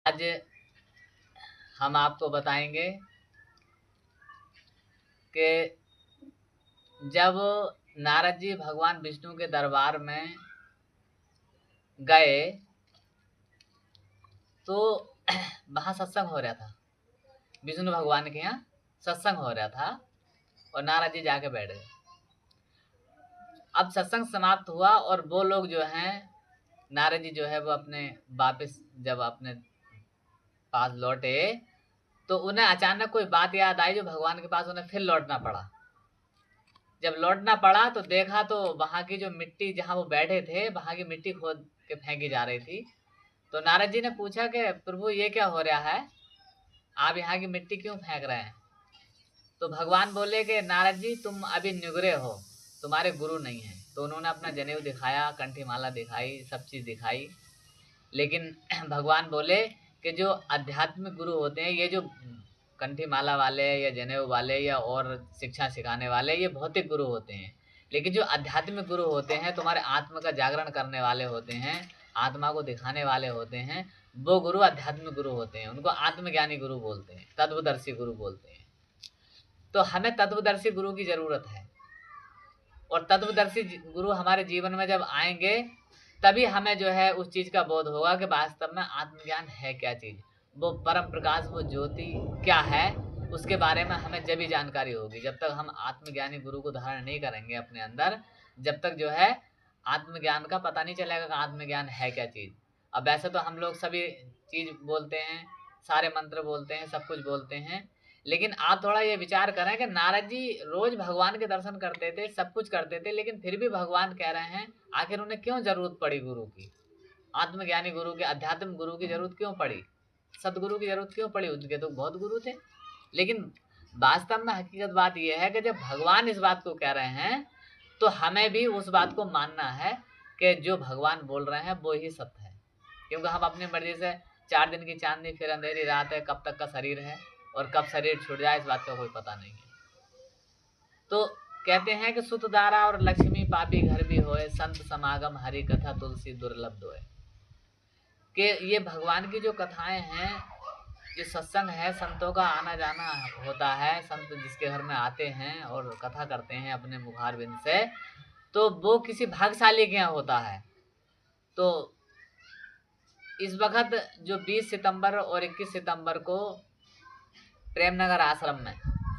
आज हम आपको बताएंगे कि जब नारद जी भगवान विष्णु के दरबार में गए तो वहाँ सत्संग हो रहा था। विष्णु भगवान के यहाँ सत्संग हो रहा था और नारद जी जाके बैठ गए। अब सत्संग समाप्त हुआ और वो लोग जो हैं, नारद जी जो है वो अपने वापस जब अपने पास लौटे तो उन्हें अचानक कोई बात याद आई जो भगवान के पास उन्हें फिर लौटना पड़ा। जब लौटना पड़ा तो देखा तो वहां की जो मिट्टी जहां वो बैठे थे वहां की मिट्टी खोद के फेंकी जा रही थी। तो नारद जी ने पूछा कि प्रभु ये क्या हो रहा है, आप यहाँ की मिट्टी क्यों फेंक रहे हैं? तो भगवान बोले कि नारद जी तुम अभी निगुरे हो, तुम्हारे गुरु नहीं है। तो उन्होंने अपना जनेऊ दिखाया, कंठी माला दिखाई, सब चीज दिखाई। लेकिन भगवान बोले कि जो आध्यात्मिक गुरु होते हैं, ये जो कंठी माला वाले या जनेऊ वाले या और शिक्षा सिखाने वाले, ये भौतिक गुरु होते हैं। लेकिन जो आध्यात्मिक गुरु होते हैं, तुम्हारे आत्मा का जागरण करने वाले होते हैं, आत्मा को दिखाने वाले होते हैं, वो गुरु आध्यात्मिक गुरु होते हैं। उनको आत्मज्ञानी गुरु बोलते हैं, तत्वदर्शी गुरु बोलते हैं। तो हमें तत्वदर्शी गुरु की जरूरत है और तत्वदर्शी गुरु हमारे जीवन में जब आएंगे तभी हमें जो है उस चीज का बोध होगा कि वास्तव में आत्मज्ञान है क्या चीज, वो परम प्रकाश, वो ज्योति क्या है, उसके बारे में हमें जब भी जानकारी होगी। जब तक हम आत्मज्ञानी गुरु को धारण नहीं करेंगे अपने अंदर, जब तक जो है आत्मज्ञान का पता नहीं चलेगा कि आत्मज्ञान है क्या चीज। अब वैसे तो हम लोग सभी चीज बोलते हैं, सारे मंत्र बोलते हैं, सब कुछ बोलते हैं, लेकिन आप थोड़ा ये विचार करें कि नारद जी रोज भगवान के दर्शन करते थे, सब कुछ करते थे, लेकिन फिर भी भगवान कह रहे हैं आखिर उन्हें क्यों जरूरत पड़ी गुरु की, आत्मज्ञानी गुरु की, अध्यात्म गुरु की जरूरत क्यों पड़ी, सदगुरु की जरूरत क्यों पड़ी? उनके तो बहुत गुरु थे। लेकिन वास्तव में हकीकत बात यह है कि जब भगवान इस बात को कह रहे हैं तो हमें भी उस बात को मानना है कि जो भगवान बोल रहे हैं वो ही सत्य है। क्योंकि हम अपनी मर्जी से 4 दिन की चांदनी फिर अंधेरी रात है, कब तक का शरीर है और कब शरीर छूट जाए इस बात का कोई पता नहीं है। तो कहते हैं कि सुत दारा और लक्ष्मी पापी घर भी होए, संत समागम हरि कथा तुलसी दुर्लभ दोए। कि ये भगवान की जो कथाएं हैं, ये सत्संग है, संतों का आना जाना होता है, संत जिसके घर में आते हैं और कथा करते हैं अपने मुखारबिंद से, तो वो किसी भाग्यशाली के यहाँ होता है। तो इस वक्त जो 20 सितंबर और 21 सितंबर को प्रेमनगर आश्रम में